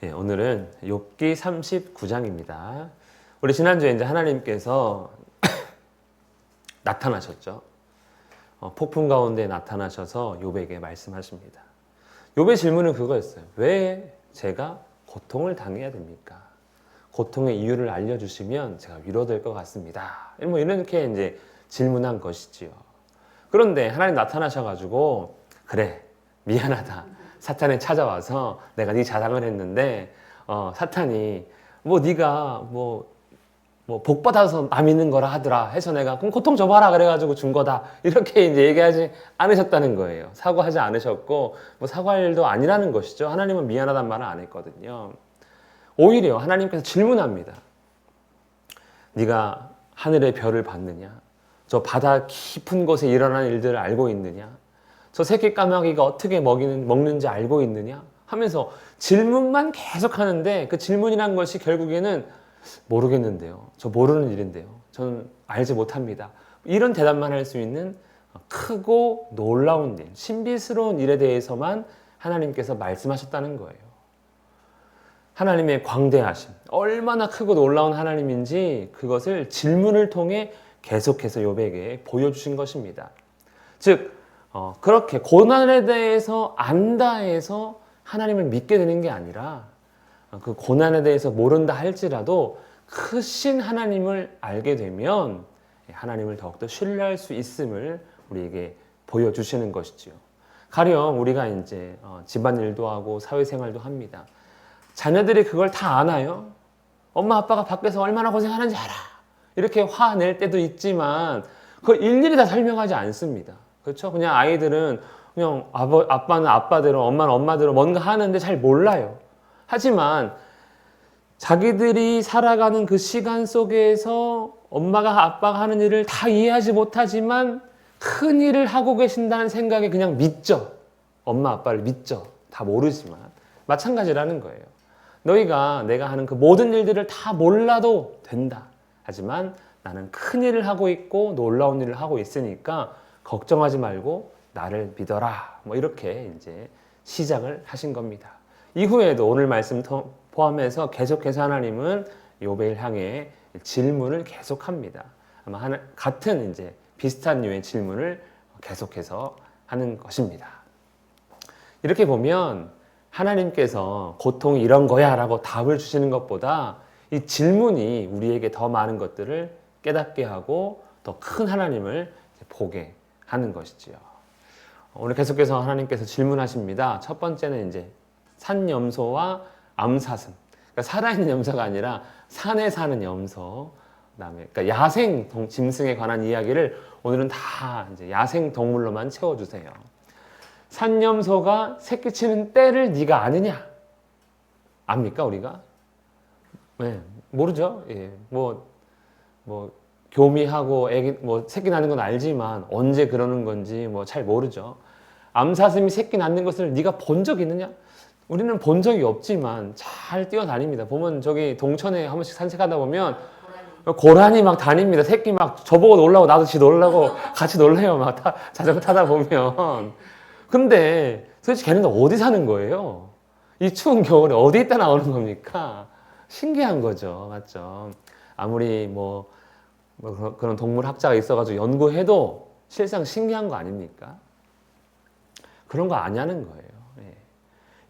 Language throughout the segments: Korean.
예, 오늘은 욥기 39장입니다. 우리 지난주에 이제 하나님께서 나타나셨죠. 폭풍 가운데 나타나셔서 욥에게 말씀하십니다. 욥의 질문은 그거였어요. 왜 제가 고통을 당해야 됩니까? 고통의 이유를 알려주시면 제가 위로될 것 같습니다. 뭐 이렇게 이제 질문한 것이지요. 그런데 하나님 나타나셔가지고 그래 미안하다. 사탄이 찾아와서 내가 네 자랑을 했는데 사탄이 네가 복 받아서 남 있는 거라 하더라 해서 내가 그럼 고통 줘봐라 그래가지고 준 거다 이렇게 이제 얘기하지 않으셨다는 거예요. 사과하지 않으셨고 사과할 일도 아니라는 것이죠. 하나님은 미안하다는 말을 안 했거든요. 오히려 하나님께서 질문합니다. 네가 하늘의 별을 봤느냐? 저 바다 깊은 곳에 일어나는 일들을 알고 있느냐? 저 새끼 까마귀가 어떻게 먹는지 알고 있느냐? 하면서 질문만 계속 하는데 그 질문이란 것이 결국에는 모르겠는데요. 저 모르는 일인데요. 저는 알지 못합니다. 이런 대답만 할 수 있는 크고 놀라운 일, 신비스러운 일에 대해서만 하나님께서 말씀하셨다는 거예요. 하나님의 광대하심, 얼마나 크고 놀라운 하나님인지 그것을 질문을 통해 계속해서 욥에게 보여주신 것입니다. 즉 그렇게 고난에 대해서 안다 해서 하나님을 믿게 되는 게 아니라 그 고난에 대해서 모른다 할지라도 크신 하나님을 알게 되면 하나님을 더욱더 신뢰할 수 있음을 우리에게 보여주시는 것이지요. 가령 우리가 이제 집안일도 하고 사회생활도 합니다. 자녀들이 그걸 다 아나요? 엄마 아빠가 밖에서 얼마나 고생하는지 알아. 이렇게 화낼 때도 있지만 그걸 일일이 다 설명하지 않습니다. 그렇죠? 그냥 아이들은 그냥 아빠는 아빠대로 엄마는 엄마대로 뭔가 하는데 잘 몰라요. 하지만 자기들이 살아가는 그 시간 속에서 엄마가 아빠가 하는 일을 다 이해하지 못하지만 큰 일을 하고 계신다는 생각에 그냥 믿죠. 엄마 아빠를 믿죠. 다 모르지만 마찬가지라는 거예요. 너희가 내가 하는 그 모든 일들을 다 몰라도 된다. 하지만 나는 큰 일을 하고 있고 놀라운 일을 하고 있으니까 걱정하지 말고 나를 믿어라. 이렇게 이제 시작을 하신 겁니다. 이후에도 오늘 말씀 포함해서 계속해서 하나님은 욥을 향해 질문을 계속합니다. 아마 같은 이제 비슷한 류의 질문을 계속해서 하는 것입니다. 이렇게 보면 하나님께서 고통이 이런 거야 라고 답을 주시는 것보다 이 질문이 우리에게 더 많은 것들을 깨닫게 하고 더 큰 하나님을 보게 하는 것이지요. 오늘 계속해서 하나님께서 질문하십니다. 첫 번째는 이제 산염소와 암사슴. 그러니까 살아있는 염소가 아니라 산에 사는 염소. 그다음에 그러니까 야생 짐승에 관한 이야기를 오늘은 다 이제 야생 동물로만 채워주세요. 산염소가 새끼치는 때를 네가 아느냐? 압니까 우리가? 네, 모르죠. 예, 교미하고 애기 새끼 낳는 건 알지만 언제 그러는 건지 잘 모르죠. 암사슴이 새끼 낳는 것을 네가 본 적 있느냐? 우리는 본 적이 없지만 잘 뛰어다닙니다. 보면 저기 동천에 한 번씩 산책하다 보면 고라니 막 다닙니다. 새끼 막 저보고 놀라고 나도 지 놀라고 같이 놀래요. 막 자전거 타다 보면. 근데 도대체 걔는 어디 사는 거예요? 이 추운 겨울에 어디 있다 나오는 겁니까? 신기한 거죠. 맞죠? 아무리 그런 동물 학자가 있어가지고 연구해도 실상 신기한 거 아닙니까? 그런 거 아냐는 거예요. 예.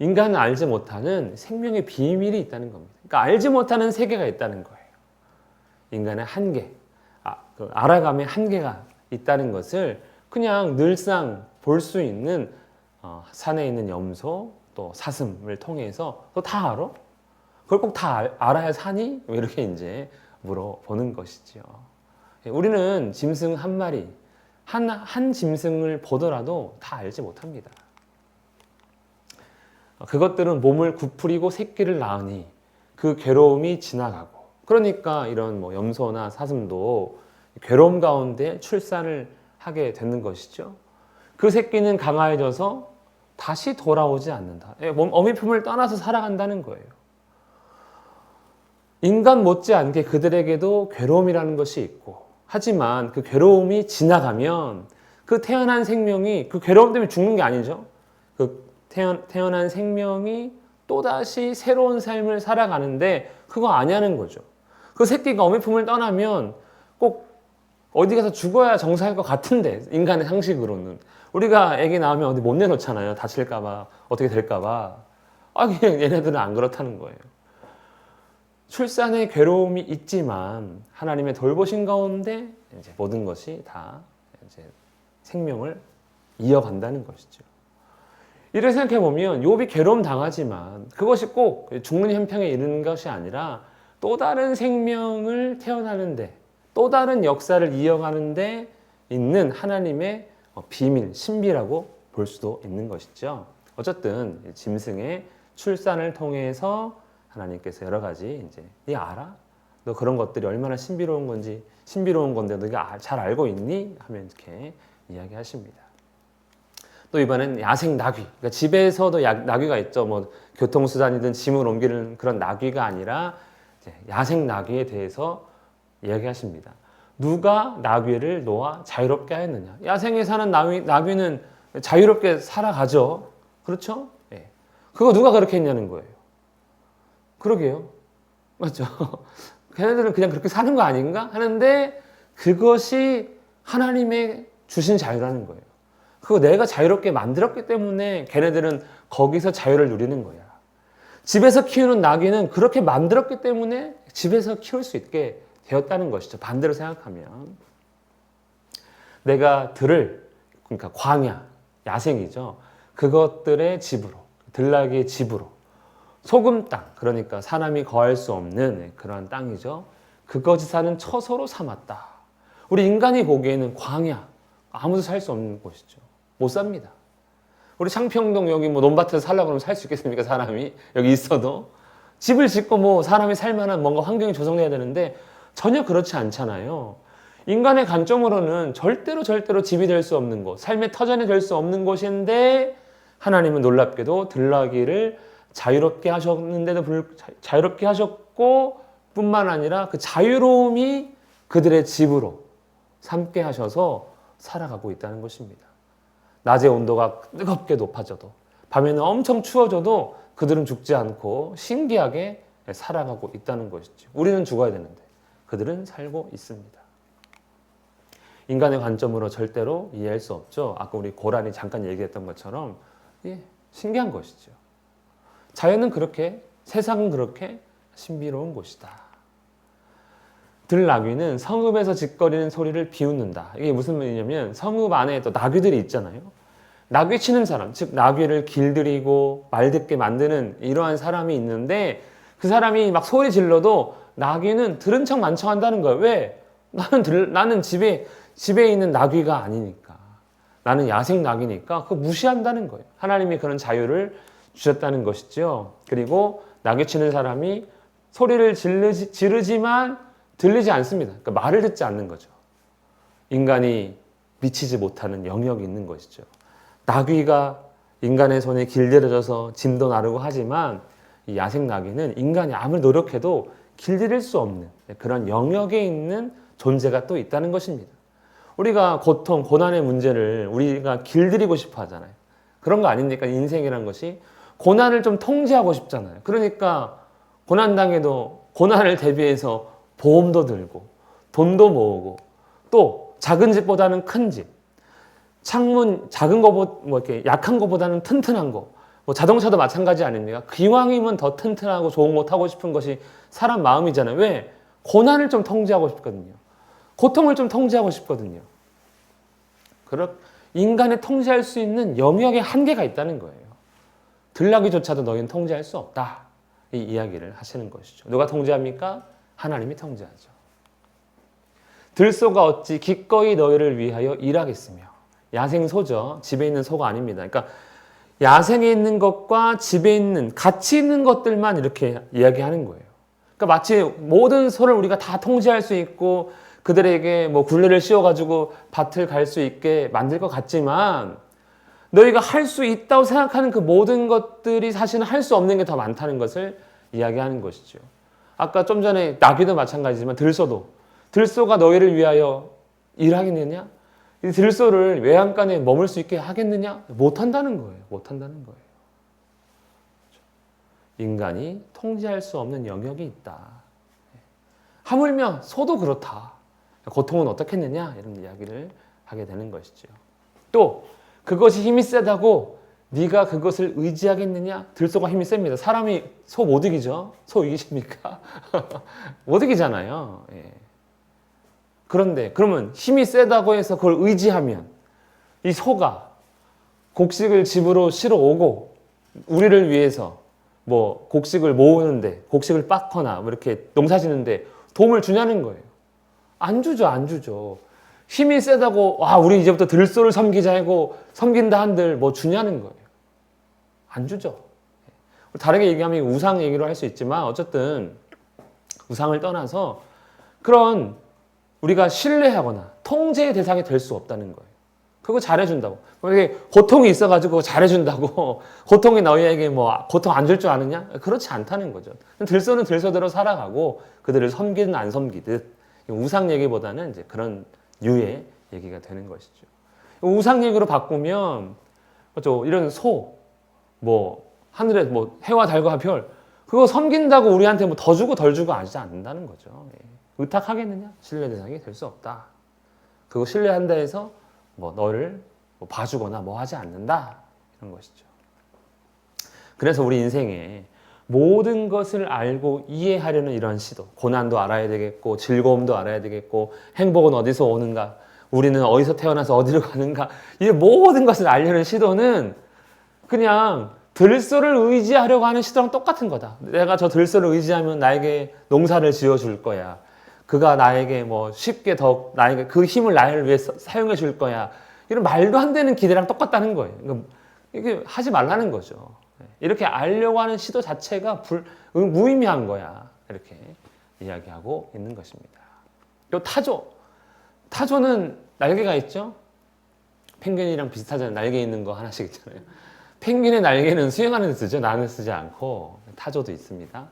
인간은 알지 못하는 생명의 비밀이 있다는 겁니다. 그러니까 알지 못하는 세계가 있다는 거예요. 인간의 한계, 알아감의 한계가 있다는 것을 그냥 늘상 볼 수 있는 산에 있는 염소 또 사슴을 통해서 또 다 알아? 그걸 꼭 다 알아야 사니? 이렇게 이제 물어보는 것이죠. 우리는 짐승 한 마리, 한 짐승을 보더라도 다 알지 못합니다. 그것들은 몸을 구부리고 새끼를 낳으니 그 괴로움이 지나가고, 그러니까 이런 염소나 사슴도 괴로움 가운데 출산을 하게 되는 것이죠. 그 새끼는 강화해져서 다시 돌아오지 않는다. 어미 품을 떠나서 살아간다는 거예요. 인간 못지않게 그들에게도 괴로움이라는 것이 있고, 하지만 그 괴로움이 지나가면 그 태어난 생명이 그 괴로움 때문에 죽는 게 아니죠. 그 태어난 생명이 또다시 새로운 삶을 살아가는데 그거 아니냐는 거죠. 그 새끼가 어미 품을 떠나면 꼭 어디 가서 죽어야 정상일 것 같은데, 인간의 상식으로는. 우리가 애기 낳으면 어디 못 내놓잖아요. 다칠까봐, 어떻게 될까봐. 그냥 얘네들은 안 그렇다는 거예요. 출산의 괴로움이 있지만 하나님의 돌보신 가운데 이제 모든 것이 다 이제 생명을 이어간다는 것이죠. 이렇게 생각해 보면 욥이 괴로움 당하지만 그것이 꼭 죽는 형편에 이르는 것이 아니라 또 다른 생명을 태어나는데, 또 다른 역사를 이어가는데 있는 하나님의 비밀, 신비라고 볼 수도 있는 것이죠. 어쨌든 짐승의 출산을 통해서 하나님께서 여러 가지 이제 네 알아? 너 그런 것들이 얼마나 신비로운 건데 너가 잘 알고 있니? 하면 이렇게 이야기하십니다. 또 이번엔 야생 나귀. 그러니까 집에서도 나귀가 있죠. 뭐 교통수단이든 짐을 옮기는 그런 나귀가 아니라 이제 야생 나귀에 대해서 이야기하십니다. 누가 나귀를 놓아 자유롭게 하였느냐? 야생에 사는 나귀는 자유롭게 살아가죠. 그렇죠? 네. 그거 누가 그렇게 했냐는 거예요. 그러게요. 맞죠? 걔네들은 그냥 그렇게 사는 거 아닌가? 하는데 그것이 하나님의 주신 자유라는 거예요. 그거 내가 자유롭게 만들었기 때문에 걔네들은 거기서 자유를 누리는 거야. 집에서 키우는 나귀는 그렇게 만들었기 때문에 집에서 키울 수 있게 되었다는 것이죠. 반대로 생각하면 내가 그러니까 광야, 야생이죠. 그것들의 집으로, 들나귀의 집으로, 소금 땅, 그러니까 사람이 거할 수 없는 그런 땅이죠. 그것이 사는 처소로 삼았다. 우리 인간이 보기에는 광야, 아무도 살 수 없는 곳이죠. 못 삽니다. 우리 창평동 여기 뭐 논밭에서 살려고 그러면 살 수 있겠습니까? 사람이 여기 있어도. 집을 짓고 뭐 사람이 살 만한 뭔가 환경이 조성돼야 되는데 전혀 그렇지 않잖아요. 인간의 관점으로는 절대로 집이 될 수 없는 곳, 삶의 터전이 될 수 없는 곳인데 하나님은 놀랍게도 들나귀를 자유롭게 하셨고 뿐만 아니라 그 자유로움이 그들의 집으로 삼게 하셔서 살아가고 있다는 것입니다. 낮의 온도가 뜨겁게 높아져도 밤에는 엄청 추워져도 그들은 죽지 않고 신기하게 살아가고 있다는 것이죠. 우리는 죽어야 되는데 그들은 살고 있습니다. 인간의 관점으로 절대로 이해할 수 없죠. 아까 우리 고란이 잠깐 얘기했던 것처럼 신기한 것이죠. 자연은 그렇게, 세상은 그렇게 신비로운 곳이다. 들나귀는 성읍에서 짓거리는 소리를 비웃는다. 이게 무슨 말이냐면 성읍 안에 또 나귀들이 있잖아요. 나귀 치는 사람, 즉 나귀를 길들이고 말 듣게 만드는 이러한 사람이 있는데 그 사람이 막 소리 질러도 나귀는 들은 척 만척한다는 거예요. 왜? 나는 집에 있는 나귀가 아니니까. 나는 야생 나귀니까 그거 무시한다는 거예요. 하나님이 그런 자유를 주셨다는 것이죠. 그리고 나귀 치는 사람이 소리를 지르지만 들리지 않습니다. 그러니까 말을 듣지 않는 거죠. 인간이 미치지 못하는 영역이 있는 것이죠. 나귀가 인간의 손에 길들여져서 짐도 나르고 하지만 이 야생 나귀는 인간이 아무리 노력해도 길들일 수 없는 그런 영역에 있는 존재가 또 있다는 것입니다. 우리가 고통, 고난의 문제를 우리가 길들이고 싶어 하잖아요. 그런 거 아닙니까? 인생이란 것이 고난을 좀 통제하고 싶잖아요. 그러니까 고난당해도 고난을 대비해서 보험도 들고 돈도 모으고 또 작은 집보다는 큰 집, 창문 작은 거보다 뭐 이렇게 약한 거보다는 튼튼한 거, 뭐 자동차도 마찬가지 아닙니까? 기왕이면 더 튼튼하고 좋은 거 타고 싶은 것이 사람 마음이잖아요. 왜? 고난을 좀 통제하고 싶거든요. 고통을 좀 통제하고 싶거든요. 인간이 통제할 수 있는 영역의 한계가 있다는 거예요. 들나귀조차도 너희는 통제할 수 없다. 이 이야기를 하시는 것이죠. 누가 통제합니까? 하나님이 통제하죠. 들소가 어찌 기꺼이 너희를 위하여 일하겠으며. 야생소죠. 집에 있는 소가 아닙니다. 그러니까 야생에 있는 것과 집에 있는 같이 있는 것들만 이렇게 이야기하는 거예요. 그러니까 마치 모든 소를 우리가 다 통제할 수 있고 그들에게 뭐 굴레를 씌워가지고 밭을 갈 수 있게 만들 것 같지만 너희가 할 수 있다고 생각하는 그 모든 것들이 사실은 할 수 없는 게 더 많다는 것을 이야기하는 것이죠. 아까 좀 전에 나귀도 마찬가지지만 들소가 너희를 위하여 일하겠느냐? 이 들소를 외양간에 머물 수 있게 하겠느냐? 못한다는 거예요. 못한다는 거예요. 인간이 통제할 수 없는 영역이 있다. 하물며 소도 그렇다. 고통은 어떻겠느냐 이런 이야기를 하게 되는 것이죠. 또 그것이 힘이 세다고 네가 그것을 의지하겠느냐? 들소가 힘이 셉니다. 사람이 소 못 이기죠? 소 이기십니까? 못 이기잖아요. 예. 그런데 그러면 힘이 세다고 해서 그걸 의지하면 이 소가 곡식을 집으로 실어 오고 우리를 위해서 뭐 곡식을 모으는데 곡식을 빻거나 뭐 이렇게 농사 짓는데 도움을 주냐는 거예요. 안 주죠, 안 주죠. 힘이 세다고 와 우리 이제부터 들소를 섬기자 하고 섬긴다 한들 뭐 주냐는 거예요. 안 주죠. 다르게 얘기하면 우상 얘기로 할 수 있지만 어쨌든 우상을 떠나서 그런 우리가 신뢰하거나 통제의 대상이 될 수 없다는 거예요. 그거 잘해준다고. 이게 고통이 있어가지고 잘해준다고 고통이 너희에게 뭐 고통 안 줄 줄 아느냐? 그렇지 않다는 거죠. 들소는 들소대로 살아가고 그들을 섬기든 안 섬기든 우상 얘기보다는 이제 그런 류의 얘기가 되는 것이죠. 우상 얘기로 바꾸면 그렇죠. 이런 소, 뭐 하늘에 뭐 해와 달과 별 그거 섬긴다고 우리한테 뭐 더 주고 덜 주고 하지 않는다는 거죠. 예. 의탁하겠느냐? 신뢰 대상이 될 수 없다. 그거 신뢰한다 해서 뭐 너를 뭐 봐주거나 뭐 하지 않는다 이런 것이죠. 그래서 우리 인생에 모든 것을 알고 이해하려는 이런 시도, 고난도 알아야 되겠고 즐거움도 알아야 되겠고 행복은 어디서 오는가, 우리는 어디서 태어나서 어디로 가는가, 이 모든 것을 알려는 시도는 그냥 들소를 의지하려고 하는 시도랑 똑같은 거다. 내가 저 들소를 의지하면 나에게 농사를 지어줄 거야. 그가 나에게 뭐 쉽게 더 나에게 그 힘을 나를 위해 사용해 줄 거야. 이런 말도 안 되는 기대랑 똑같다는 거예요. 그러니까 이게 하지 말라는 거죠. 이렇게 알려고 하는 시도 자체가 무의미한 거야. 이렇게 이야기하고 있는 것입니다. 요 타조. 타조는 날개가 있죠? 펭귄이랑 비슷하잖아요. 날개 있는 거 하나씩 있잖아요. 펭귄의 날개는 수영하는 데 쓰죠. 나는 쓰지 않고. 타조도 있습니다.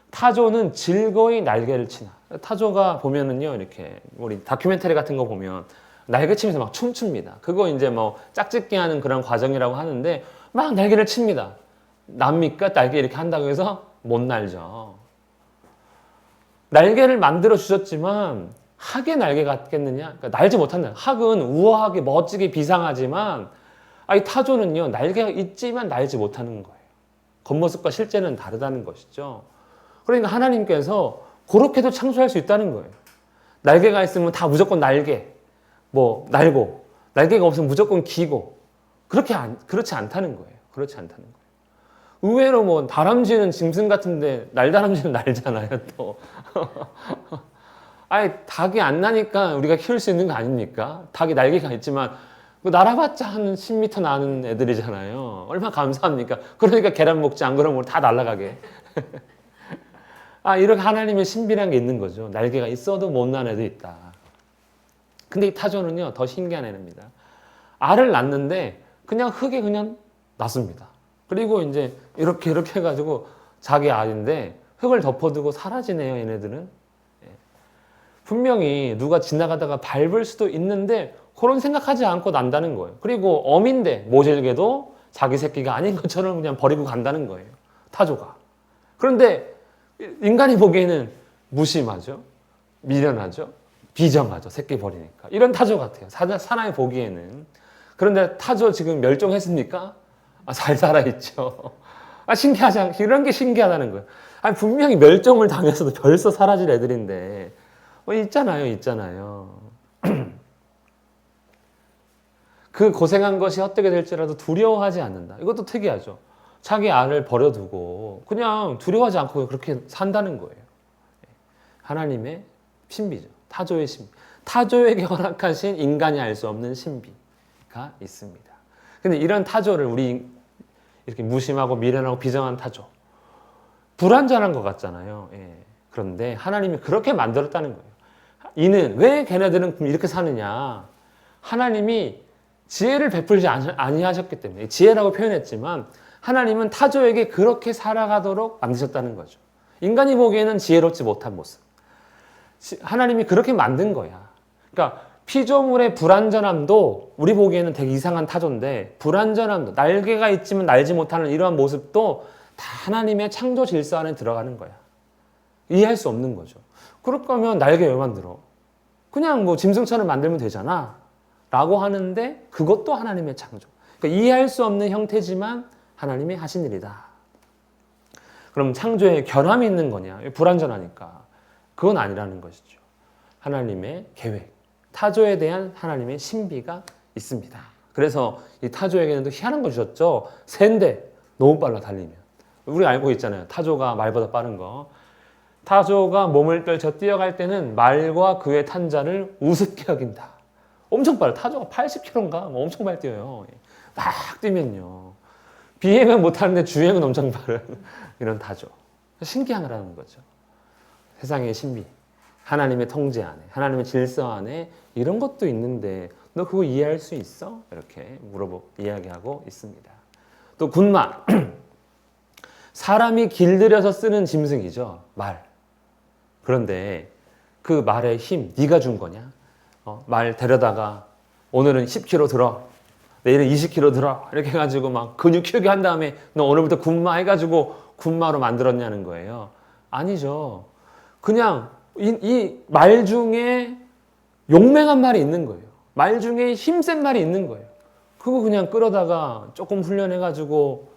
타조는 즐거이 날개를 치나. 타조가 보면은요, 이렇게 우리 다큐멘터리 같은 거 보면 날개 치면서 막 춤춥니다. 그거 이제 뭐 짝짓기 하는 그런 과정이라고 하는데 막 날개를 칩니다. 납니까? 날개 이렇게 한다고 해서 못 날죠. 날개를 만들어 주셨지만 학의 날개 같겠느냐? 그러니까 날지 못한다. 학은 우아하게 멋지게 비상하지만 이 타조는요 날개가 있지만 날지 못하는 거예요. 겉모습과 실제는 다르다는 것이죠. 그러니까 하나님께서 그렇게도 창조할 수 있다는 거예요. 날개가 있으면 다 무조건 날개, 뭐 날고 날개가 없으면 무조건 기고 그렇지 않다는 거예요. 그렇지 않다는 거예요. 의외로 뭐 다람쥐는 짐승 같은데 날다람쥐는 날잖아요. 또 아예 닭이 안 나니까 우리가 키울 수 있는 거 아닙니까? 닭이 날개가 있지만 날아봤자 한 10m 나는 애들이잖아요. 얼마나 감사합니까? 그러니까 계란 먹지 안 그러면 다 날아가게. 이렇게 하나님의 신비란 게 있는 거죠. 날개가 있어도 못 나는 애도 있다. 근데 이 타조는요 더 신기한 애입니다. 알을 낳는데 그냥 흙에 그냥 놨습니다. 그리고 이제 이렇게 해가지고 자기 알인데 흙을 덮어두고 사라지네요. 얘네들은. 분명히 누가 지나가다가 밟을 수도 있는데 그런 생각하지 않고 난다는 거예요. 그리고 어민데 모질게도 자기 새끼가 아닌 것처럼 그냥 버리고 간다는 거예요. 타조가. 그런데 인간이 보기에는 무심하죠. 미련하죠. 비정하죠. 새끼 버리니까. 이런 타조 같아요. 사나이 보기에는. 그런데 타조 지금 멸종했습니까? 잘 살아있죠. 신기하지 이런 게 신기하다는 거예요. 분명히 멸종을 당해서도 벌써 사라질 애들인데 있잖아요. 그 고생한 것이 헛되게 될지라도 두려워하지 않는다. 이것도 특이하죠. 자기 알을 버려두고 그냥 두려워하지 않고 그렇게 산다는 거예요. 하나님의 신비죠. 타조의 신비. 타조에게 허락하신 인간이 알 수 없는 신비가 있습니다. 근데 이런 타조를 우리 이렇게 무심하고 미련하고 비정한 타조. 불완전한 것 같잖아요. 그런데 하나님이 그렇게 만들었다는 거예요. 이는 왜 걔네들은 이렇게 사느냐. 하나님이 지혜를 베풀지 아니하셨기 때문에 지혜라고 표현했지만 하나님은 타조에게 그렇게 살아가도록 만드셨다는 거죠. 인간이 보기에는 지혜롭지 못한 모습. 하나님이 그렇게 만든 거야. 그러니까 피조물의 불완전함도 우리 보기에는 되게 이상한 타조인데 불완전함도 날개가 있지만 날지 못하는 이러한 모습도 다 하나님의 창조 질서 안에 들어가는 거야. 이해할 수 없는 거죠. 그럴 거면 날개 왜 만들어? 그냥 뭐 짐승처럼 만들면 되잖아. 라고 하는데 그것도 하나님의 창조. 그러니까 이해할 수 없는 형태지만 하나님이 하신 일이다. 그럼 창조에 결함이 있는 거냐? 불완전하니까. 그건 아니라는 것이죠. 하나님의 계획, 타조에 대한 하나님의 신비가 있습니다. 그래서 이 타조에게는 또 희한한 거 주셨죠. 새인데 너무 빨라 달리면. 우리 알고 있잖아요. 타조가 말보다 빠른 거. 타조가 몸을 떨쳐 뛰어갈 때는 말과 그의 탄자를 우습게 여긴다. 엄청 빨라. 타조가 80km인가? 엄청 빨리 뛰어요. 막 뛰면요. 비행은 못하는데 주행은 엄청 빠른 이런 타조. 신기하라는 거죠. 세상의 신비. 하나님의 통제 안에, 하나님의 질서 안에 이런 것도 있는데 너 그거 이해할 수 있어? 이렇게 이야기하고 있습니다. 또 군마. 사람이 길들여서 쓰는 짐승이죠. 말. 그런데 그 말의 힘 네가 준 거냐? 말 데려다가 오늘은 10kg 들어. 내일은 20kg 들어. 이렇게 해가지고 막 근육 키우게 한 다음에 너 오늘부터 군마 해가지고 군마로 만들었냐는 거예요. 아니죠. 그냥 이 말 중에 용맹한 말이 있는 거예요. 말 중에 힘센 말이 있는 거예요. 그거 그냥 끌어다가 조금 훈련해가지고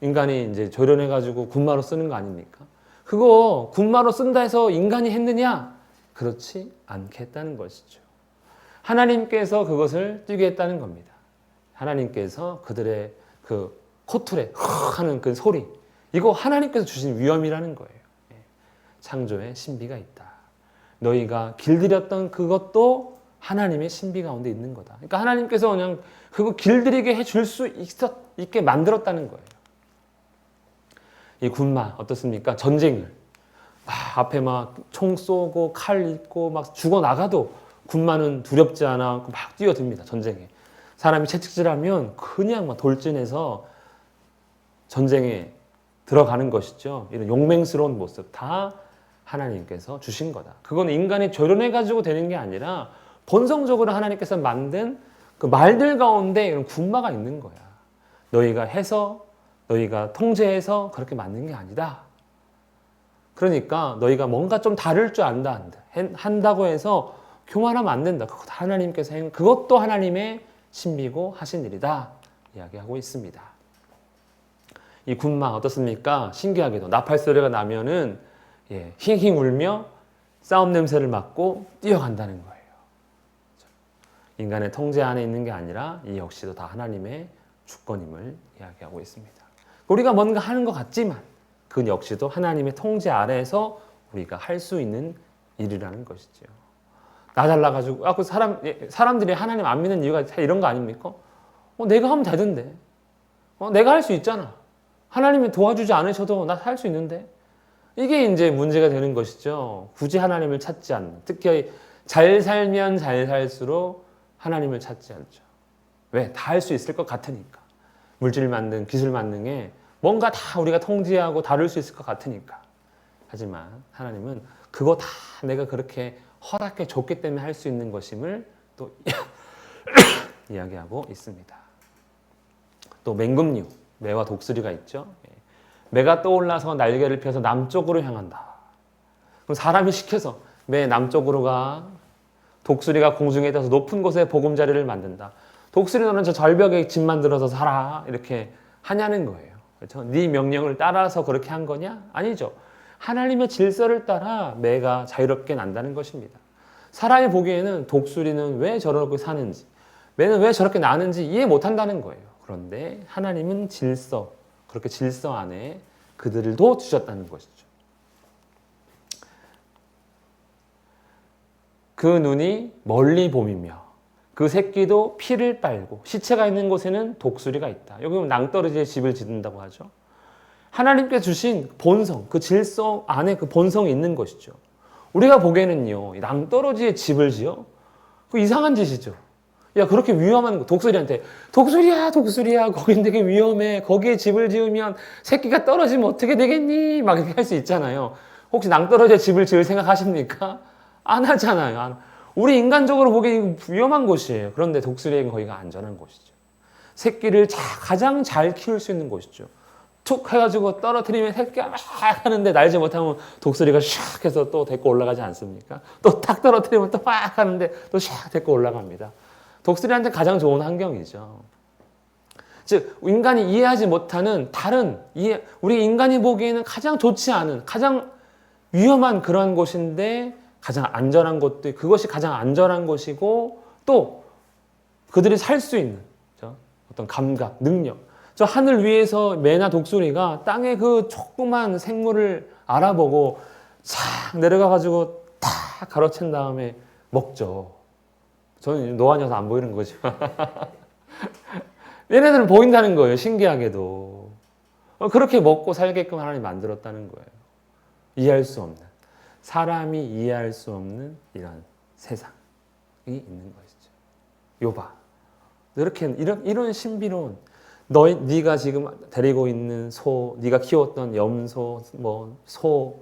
인간이 이제 조련해가지고 군마로 쓰는 거 아닙니까? 그거 군마로 쓴다 해서 인간이 했느냐? 그렇지 않게 했다는 것이죠. 하나님께서 그것을 뛰게 했다는 겁니다. 하나님께서 그들의 그 코툴에 하는 그 소리, 이거 하나님께서 주신 위엄이라는 거예요. 창조의 신비가 있다. 너희가 길들였던 그것도 하나님의 신비 가운데 있는 거다. 그러니까 하나님께서 그냥 그거 길들이게 해줄 수 있게 만들었다는 거예요. 이 군마 어떻습니까? 전쟁을 앞에 막 총 쏘고 칼 있고 막 죽어 나가도 군마는 두렵지 않아 막 뛰어듭니다. 전쟁에. 사람이 채찍질하면 그냥 막 돌진해서 전쟁에 들어가는 것이죠. 이런 용맹스러운 모습 다 하나님께서 주신 거다. 그건 인간이 조련해가지고 되는 게 아니라 본성적으로 하나님께서 만든 그 말들 가운데 이런 군마가 있는 거야. 너희가 해서 너희가 통제해서 그렇게 만든 게 아니다. 그러니까 너희가 뭔가 좀 다를 줄 안다. 한다고 해서 교만하면 안 된다. 그것도 하나님께서 그것도 하나님의 신비고 하신 일이다. 이야기하고 있습니다. 이 군마 어떻습니까? 신기하게도 나팔 소리가 나면은 힝힝 울며 싸움 냄새를 맡고 뛰어간다는 거예요. 인간의 통제 안에 있는 게 아니라 이 역시도 다 하나님의 주권임을 이야기하고 있습니다. 우리가 뭔가 하는 것 같지만 그 역시도 하나님의 통제 아래에서 우리가 할 수 있는 일이라는 것이죠. 나 잘나가지고 그 사람들이 하나님 안 믿는 이유가 이런 거 아닙니까? 내가 하면 되던데. 내가 할 수 있잖아. 하나님이 도와주지 않으셔도 나 할 수 있는데. 이게 이제 문제가 되는 것이죠. 굳이 하나님을 찾지 않는. 특히 잘 살면 잘 살수록 하나님을 찾지 않죠. 왜? 다 할 수 있을 것 같으니까. 물질 만능, 기술 만능에 뭔가 다 우리가 통제하고 다룰 수 있을 것 같으니까. 하지만 하나님은 그거 다 내가 그렇게 허락해 줬기 때문에 할 수 있는 것임을 또 이야기하고 있습니다. 또 맹금류, 매와 독수리가 있죠. 매가 떠올라서 날개를 펴서 남쪽으로 향한다. 그럼 사람이 시켜서 매 남쪽으로 가. 독수리가 공중에 떠서 높은 곳에 보금자리를 만든다. 독수리 너는 저 절벽에 집 만들어서 살아. 이렇게 하냐는 거예요. 그렇죠? 네 명령을 따라서 그렇게 한 거냐? 아니죠. 하나님의 질서를 따라 매가 자유롭게 난다는 것입니다. 사람이 보기에는 독수리는 왜 저렇게 사는지, 매는 왜 저렇게 나는지 이해 못한다는 거예요. 그런데 하나님은 질서, 그렇게 질서 안에 그들도 주셨다는 것이죠. 그 눈이 멀리 봄이며 그 새끼도 피를 빨고 시체가 있는 곳에는 독수리가 있다. 여기 보면 낭떠러지의 집을 짓는다고 하죠. 하나님께 주신 본성, 그 질서 안에 그 본성이 있는 것이죠. 우리가 보기에는요, 낭떠러지의 집을 지어? 그 이상한 짓이죠. 야, 그렇게 위험한 거, 독수리한테, 독수리야, 독수리야, 거긴 되게 위험해. 거기에 집을 지으면 새끼가 떨어지면 어떻게 되겠니? 막 이렇게 할 수 있잖아요. 혹시 낭떠러지의 집을 지을 생각하십니까? 안 하잖아요. 우리 인간적으로 보기엔 위험한 곳이에요. 그런데 독수리에게는 거기가 안전한 곳이죠. 새끼를 가장 잘 키울 수 있는 곳이죠. 툭 해가지고 떨어뜨리면 새끼가 막 하는데 날지 못하면 독수리가 샥 해서 또 데리고 올라가지 않습니까? 또 탁 떨어뜨리면 또 막 하는데 또 샥 데리고 올라갑니다. 독수리한테 가장 좋은 환경이죠. 즉 인간이 이해하지 못하는 다른 우리 인간이 보기에는 가장 좋지 않은 가장 위험한 그런 곳인데 가장 안전한 곳도 그것이 가장 안전한 곳이고 또 그들이 살 수 있는 어떤 감각, 능력. 저 하늘 위에서 매나 독수리가 땅의 그 조그만 생물을 알아보고 싹 내려가가지고 탁 가로챈 다음에 먹죠. 저는 노안이어서 안 보이는 거죠. 얘네들은 보인다는 거예요. 신기하게도. 그렇게 먹고 살게끔 하나님이 만들었다는 거예요. 이해할 수 없는. 사람이 이해할 수 없는 이런 세상이 있는 것이죠. 요봐. 이렇게 이런 신비로운 네가 지금 데리고 있는 소, 네가 키웠던 염소, 소,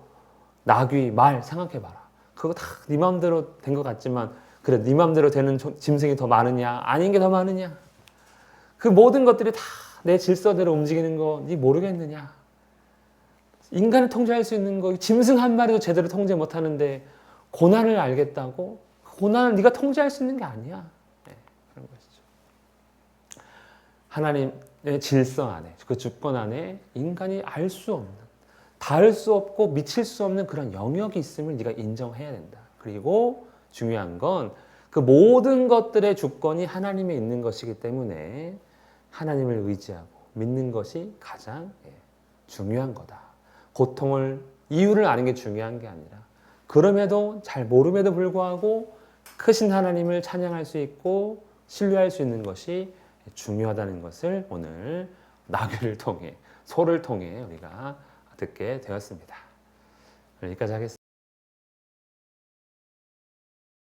나귀, 말 생각해봐라. 그거 다 네 마음대로 된 것 같지만 그래 네 마음대로 되는 짐승이 더 많으냐 아닌 게 더 많으냐 그 모든 것들이 다 내 질서대로 움직이는 거 네 모르겠느냐. 인간을 통제할 수 있는 거 짐승 한 마리도 제대로 통제 못하는데 고난을 알겠다고? 고난을 네가 통제할 수 있는 게 아니야. 네, 그런 것이죠. 하나님의 질서 안에 그 주권 안에 인간이 알 수 없는 닿을 수 없고 미칠 수 없는 그런 영역이 있음을 네가 인정해야 된다. 그리고 중요한 건 그 모든 것들의 주권이 하나님에 있는 것이기 때문에 하나님을 의지하고 믿는 것이 가장 중요한 거다. 고통을 이유를 아는 게 중요한 게 아니라 그럼에도 잘 모름에도 불구하고 크신 하나님을 찬양할 수 있고 신뢰할 수 있는 것이 중요하다는 것을 오늘 나귀를 통해 소를 통해 우리가 듣게 되었습니다. 여기까지 하겠습니다.